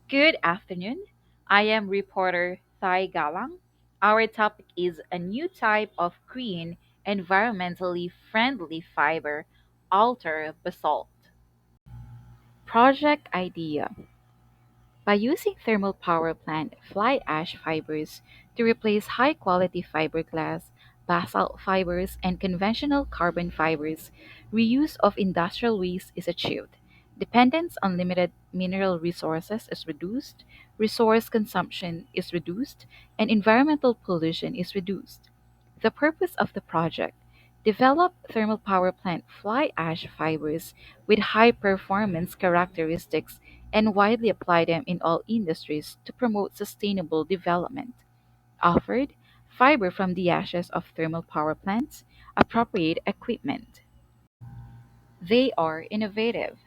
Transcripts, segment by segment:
Good afternoon. I am reporter Thai Galang. Our topic is a new type of green, environmentally friendly fiber, alter basalt. Project idea. By using thermal power plant fly ash fibers to replace high quality fiberglass, basalt fibers, and conventional carbon fibers, reuse of industrial waste is achieved. Dependence on limited mineral resources is reduced, resource consumption is reduced, and environmental pollution is reduced. The purpose of the project: develop thermal power plant fly ash fibers with high performance characteristics and widely apply them in all industries to promote sustainable development. Offered fiber from the ashes of thermal power plants, appropriate equipment. They are innovative.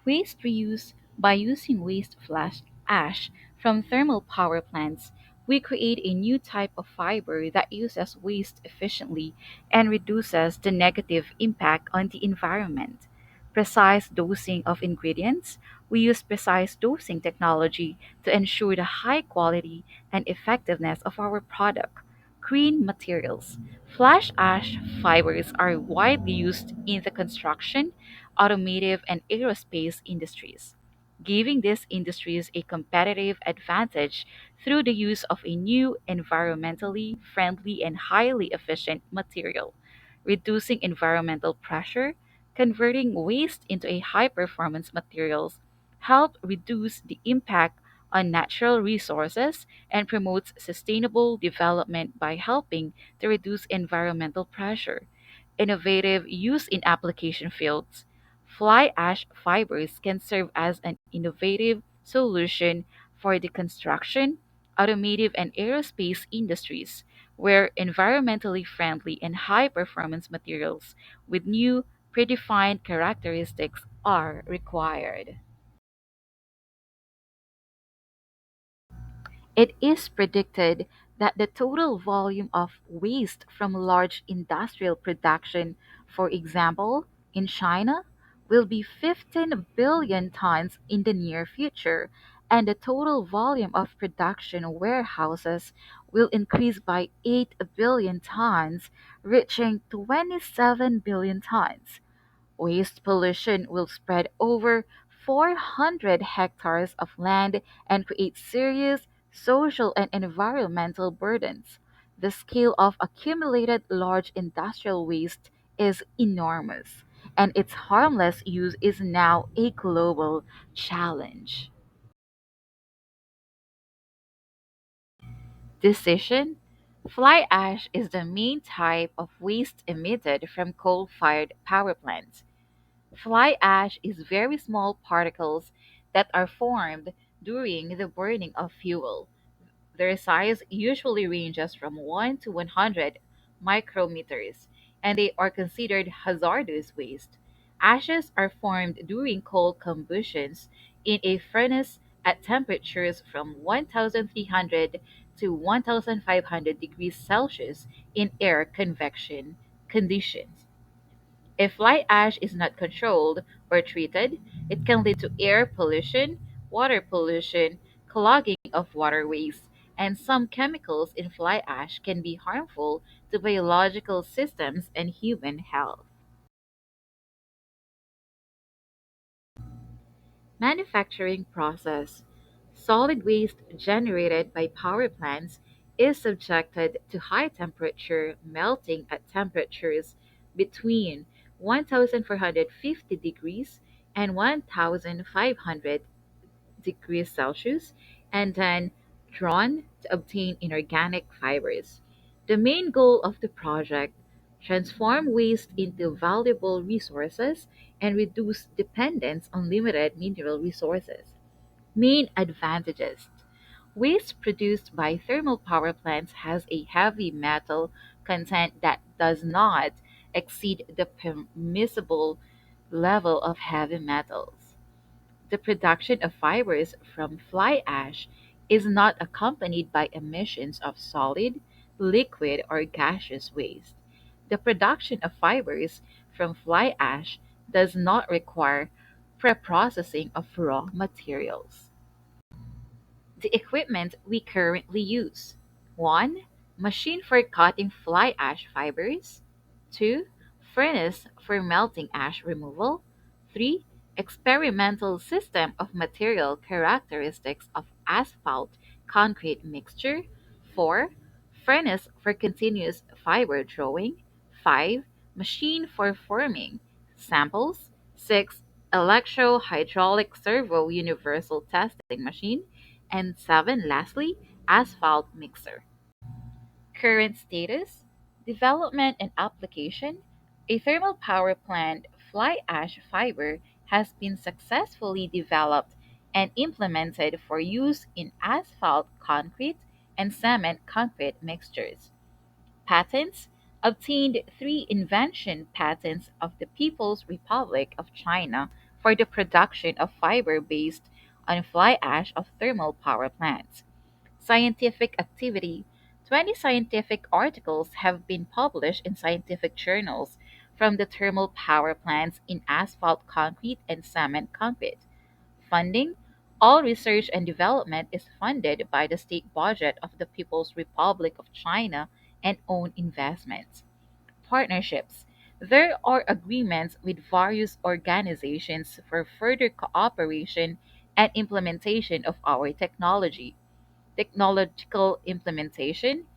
Waste reuse. By using waste flash ash from thermal power plants, we create a new type of fiber that uses waste efficiently and reduces the negative impact on the environment. Precise dosing of ingredients. We use precise dosing technology to ensure the high quality and effectiveness of our product. Green materials. Flash ash fibers are widely used in the construction, automotive, and aerospace industries, giving these industries a competitive advantage through the use of a new environmentally friendly and highly efficient material, reducing environmental pressure, converting waste into a high performance materials, help reduce the impact on natural resources and promotes sustainable development by helping to reduce environmental pressure. Innovative use in application fields. Fly ash fibers can serve as an innovative solution for the construction, automotive, and aerospace industries, where environmentally friendly and high performance materials with new predefined characteristics are required. It is predicted that the total volume of waste from large industrial production, for example, in China, will be 15 billion tons in the near future, and the total volume of production warehouses will increase by 8 billion tons, reaching 27 billion tons. Waste pollution will spread over 400 hectares of land and create serious social and environmental burdens. The scale of accumulated large industrial waste is enormous, and its harmless use is now a global challenge. Decision. Fly ash is the main type of waste emitted from coal fired power plants. Fly ash is very small particles that are formed during the burning of fuel. Their size usually ranges from 1 to 100 micrometers, and they are considered hazardous waste. Ashes are formed during coal combustions in a furnace at temperatures from 1300 to 1500 degrees Celsius in air convection conditions. If fly ash is not controlled or treated, it can lead to air pollution, water pollution, clogging of waterways, and some chemicals in fly ash can be harmful to biological systems and human health. Manufacturing process. Solid waste generated by power plants is subjected to high temperature melting at temperatures between 1450 degrees and 1500 degrees Celsius and then drawn to obtain inorganic fibers. The main goal of the project: transform waste into valuable resources and reduce dependence on limited mineral resources. Main advantages: waste produced by thermal power plants has a heavy metal content that does not exceed the permissible level of heavy metals. The production of fibers from fly ash is not accompanied by emissions of solid, liquid, or gaseous waste. The production of fibers from fly ash does not require preprocessing of raw materials. The equipment we currently use: 1. Machine for cutting fly ash fibers. 2. Furnace for melting ash removal. 3. Experimental system of material characteristics of asphalt concrete mixture. 4. Furnace for continuous fiber drawing. 5. Machine for forming samples. 6. Electro-hydraulic servo universal testing machine. And 7. Lastly, asphalt mixer. Current status: development and application. A thermal power plant fly ash fiber has been successfully developed and implemented for use in asphalt concrete and cement concrete mixtures. Patents: obtained three invention patents of the People's Republic of China for the production of fiber based on fly ash of thermal power plants. Scientific activity: 20 scientific articles have been published in scientific journals from the thermal power plants in asphalt concrete and cement concrete. Funding: all research and development is funded by the state budget of the People's Republic of China and own investments. Partnerships: there are agreements with various organizations for further cooperation and implementation of our technology. Technological implementation: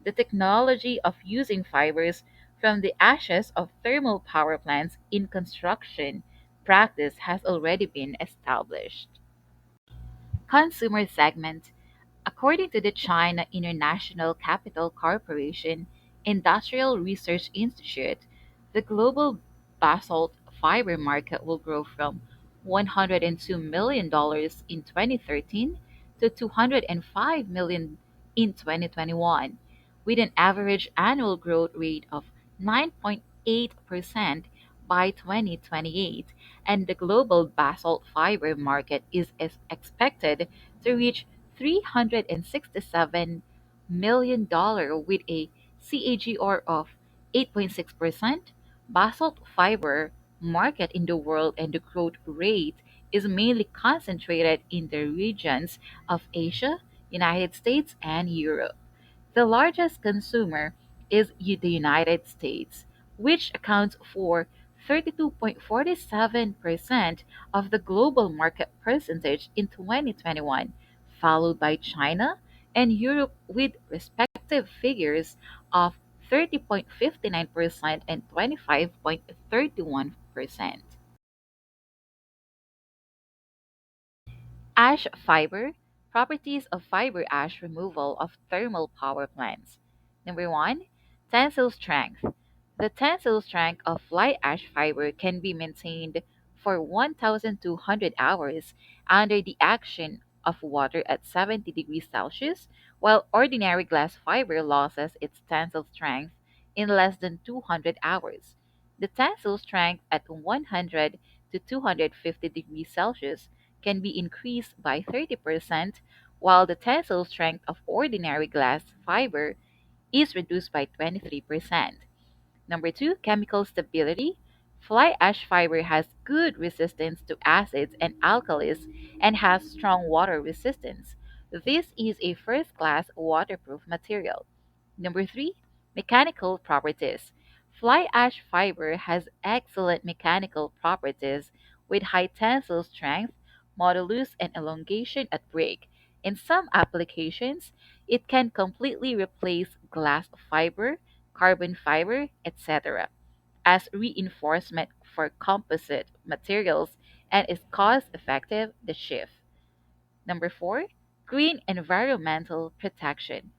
the technology of using fibers from the ashes of thermal power plants in construction practice has already been established. Consumer segment: according to the China International Capital Corporation Industrial Research Institute, the global basalt fiber market will grow from $102 million in 2013 to $205 million in 2021, with an average annual growth rate of 9.8% by 2028, and the global basalt fiber market is expected to reach $367 million with a CAGR of 8.6%. Basalt fiber market in the world and the growth rate is mainly concentrated in the regions of Asia, United States, and Europe. The largest consumer is the United States, which accounts for 32.47% of the global market percentage in 2021, followed by China and Europe with respective figures of 30.59% and 25.31%. Ash fiber: properties of fiber ash removal of thermal power plants. Number 1, tensile strength. The tensile strength of fly ash fiber can be maintained for 1,200 hours under the action of water at 70 degrees Celsius, while ordinary glass fiber loses its tensile strength in less than 200 hours. The tensile strength at 100 to 250 degrees Celsius can be increased by 30%, while the tensile strength of ordinary glass fiber is reduced by 23%. Number 2, chemical stability. Fly ash fiber has good resistance to acids and alkalis and has strong water resistance. This is a first class waterproof material. Number 3, mechanical properties. Fly ash fiber has excellent mechanical properties with high tensile strength, modulus, and elongation at break. In some applications, it can completely replace glass fiber, carbon fiber, etc. as reinforcement for composite materials and is cost effective to shift. Number 4, green environmental protection.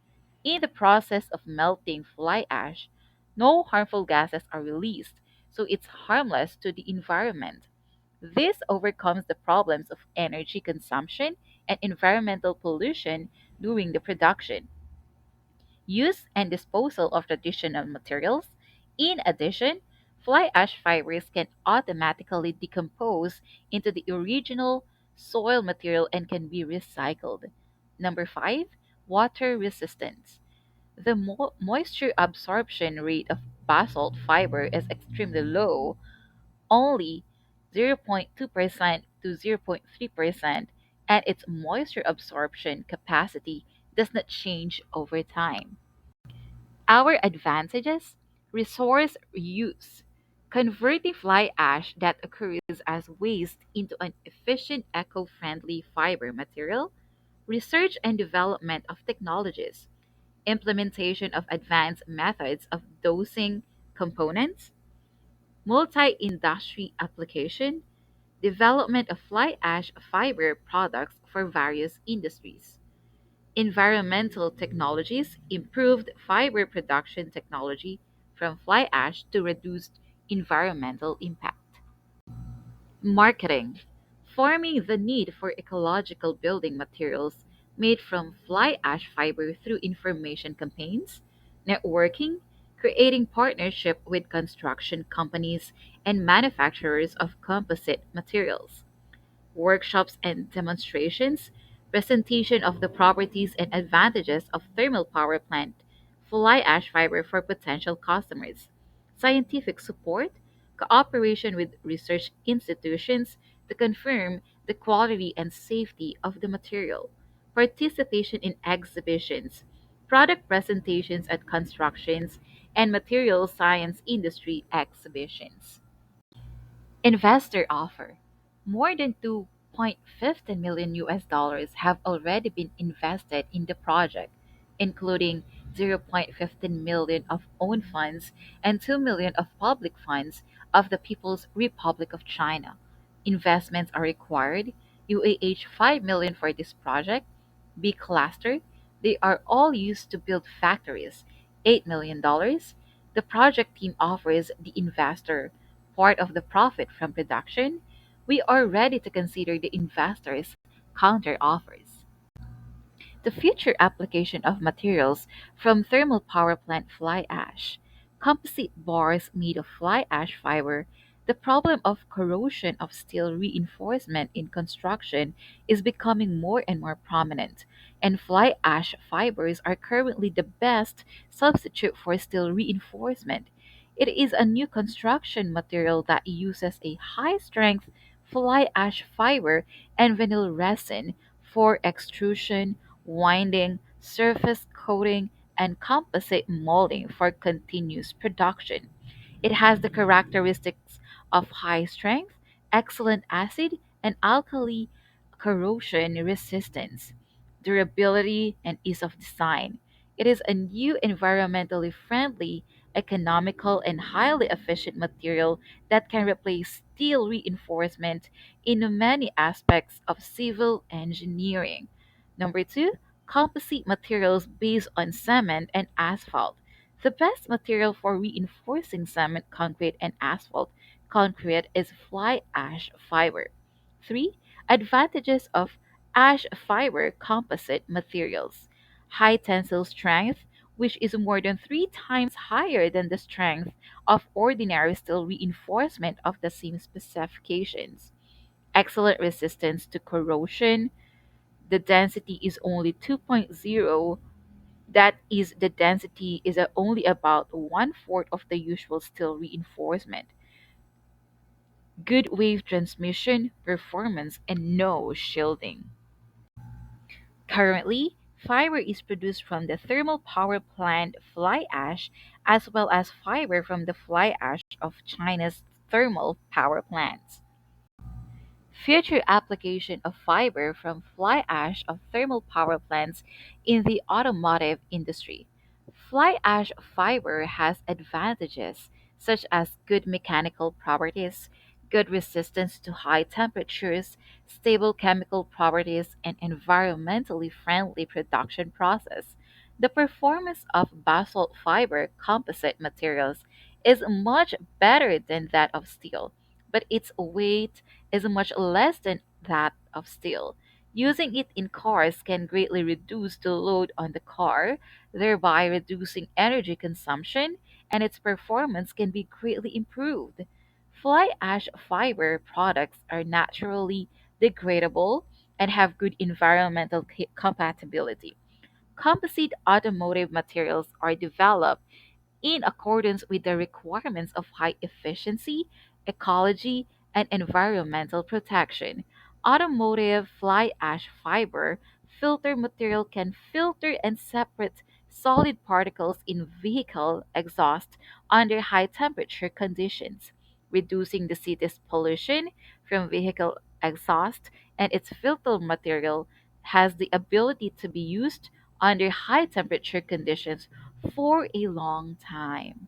In the process of melting fly ash, no harmful gases are released, so it's harmless to the environment. This overcomes the problems of energy consumption and environmental pollution during the production, use, and disposal of traditional materials. In addition, fly ash fibers can automatically decompose into the original soil material and can be recycled. Number 5, water resistance. The moisture absorption rate of basalt fiber is extremely low, only 0.2% to 0.3%, and its moisture absorption capacity does not change over time. Our advantages: resource reuse, converting fly ash that occurs as waste into an efficient eco friendly fiber material, research and development of technologies, implementation of advanced methods of dosing components, multi industry application, development of fly ash fiber products for various industries. Environmental technologies improved fiber production technology from fly ash to reduced environmental impact. Marketing: forming the need for ecological building materials made from fly ash fiber through information campaigns, networking, creating partnership with construction companies and manufacturers of composite materials, workshops and demonstrations, presentation of the properties and advantages of thermal power plant fly ash fiber for potential customers, scientific support, cooperation with research institutions to confirm the quality and safety of the material, participation in exhibitions, product presentations at constructions, and material science industry exhibitions. Investor offer: more than 2.15 million US dollars have already been invested in the project, including 0.15 million of own funds and 2 million of public funds of the People's Republic of China. Investments are required: UAH 5 million for this project, B cluster, they are all used to build factories, $8 million. The project team offers the investor part of the profit from production. We are ready to consider the investors' counter offers. The future application of materials from thermal power plant fly ash. Composite bars made of fly ash fiber. The problem of corrosion of steel reinforcement in construction is becoming more and more prominent, and fly ash fibers are currently the best substitute for steel reinforcement. It is a new construction material that uses a high strength fly ash fiber and vinyl resin for extrusion, winding, surface coating, and composite molding for continuous production. It has the characteristics of high strength, excellent acid and alkali corrosion resistance, durability, and ease of design. It is a new environmentally friendly, economical, and highly efficient material that can replace steel reinforcement in many aspects of civil engineering. Number two, composite materials based on cement and asphalt. The best material for reinforcing cement, concrete, and asphalt concrete is fly ash fiber. 3. Advantages of ash fiber composite materials: high tensile strength, which is more than 3 times higher than the strength of ordinary steel reinforcement of the same specifications. Excellent resistance to corrosion. The density is only 2.0. That is, the density is only about one fourth of the usual steel reinforcement. Good wave transmission performance and no shielding. Currently, fiber is produced from the thermal power plant fly ash as well as fiber from the fly ash of China's thermal power plants. Future application of fiber from fly ash of thermal power plants in the automotive industry. Fly ash fiber has advantages such as good mechanical properties, good resistance to high temperatures, stable chemical properties, and environmentally friendly production process. The performance of basalt fiber composite materials is much better than that of steel, but its weight is much less than that of steel. Using it in cars can greatly reduce the load on the car, thereby reducing energy consumption, and its performance can be greatly improved. Fly ash fiber products are naturally degradable and have good environmental compatibility. Composite automotive materials are developed in accordance with the requirements of high efficiency, ecology, and environmental protection. Automotive fly ash fiber filter material can filter and separate solid particles in vehicle exhaust under high temperature conditions, reducing the city's pollution from vehicle exhaust, and its filter material has the ability to be used under high temperature conditions for a long time.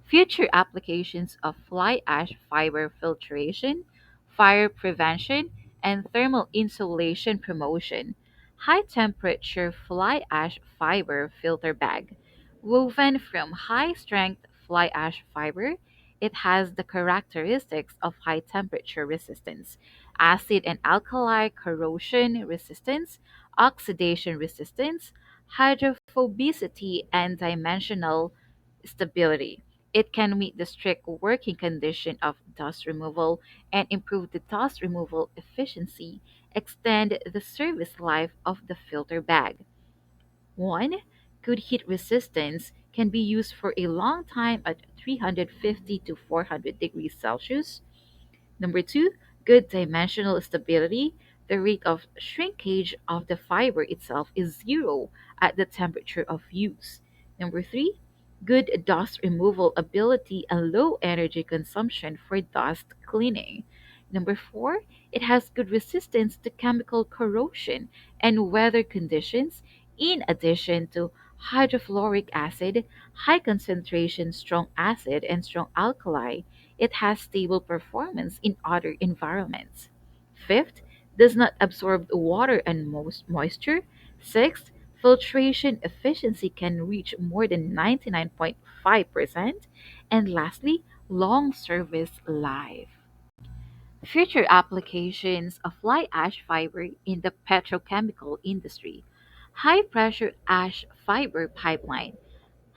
Future applications of fly ash fiber filtration, fire prevention, and thermal insulation promotion. High temperature fly ash fiber filter bag. Woven from high strength fly ash fiber, it has the characteristics of high temperature resistance, acid and alkali corrosion resistance, oxidation resistance, hydrophobicity, and dimensional stability. It can meet the strict working condition of dust removal and improve the dust removal efficiency, extend the service life of the filter bag. 1. Good heat resistance can be used for a long time at 350 to 400 degrees Celsius. Number two, good dimensional stability. The rate of shrinkage of the fiber itself is zero at the temperature of use. Number three, good dust removal ability and low energy consumption for dust cleaning. Number four, it has good resistance to chemical corrosion and weather conditions, in addition to hydrofluoric acid, high concentration strong acid, and strong alkali. It has stable performance in other environments. Fifth, does not absorb water and most moisture. Sixth, filtration efficiency can reach more than 99.5%. And lastly, long service life. Future applications of fly ash fiber in the petrochemical industry. High pressure ash fiber pipeline.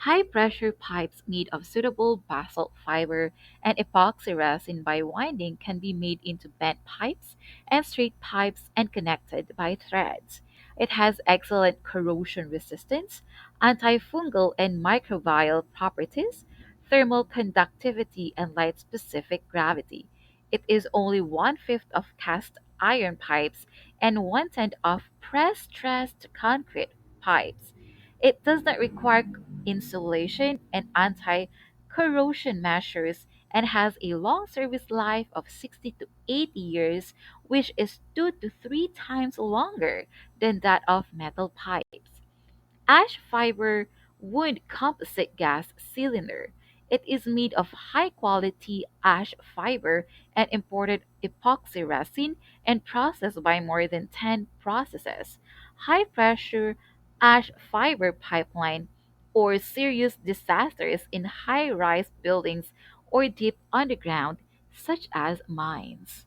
High pressure pipes made of suitable basalt fiber and epoxy resin by winding can be made into bent pipes and straight pipes and connected by threads. It has excellent corrosion resistance, antifungal and microbial properties, thermal conductivity, and light specific gravity. It is only one fifth of cast iron pipes and one tenth of press stressed concrete pipes. It does not require insulation and anti-corrosion measures and has a long service life of 60 to 80 years, which is 2 to 3 times longer than that of metal pipes. Ash fiber wood composite gas cylinder. It is made of high quality ash fiber and imported epoxy resin and processed by more than 10 processes. High pressure ash fiber pipeline or serious disasters in high rise buildings or deep underground, such as mines.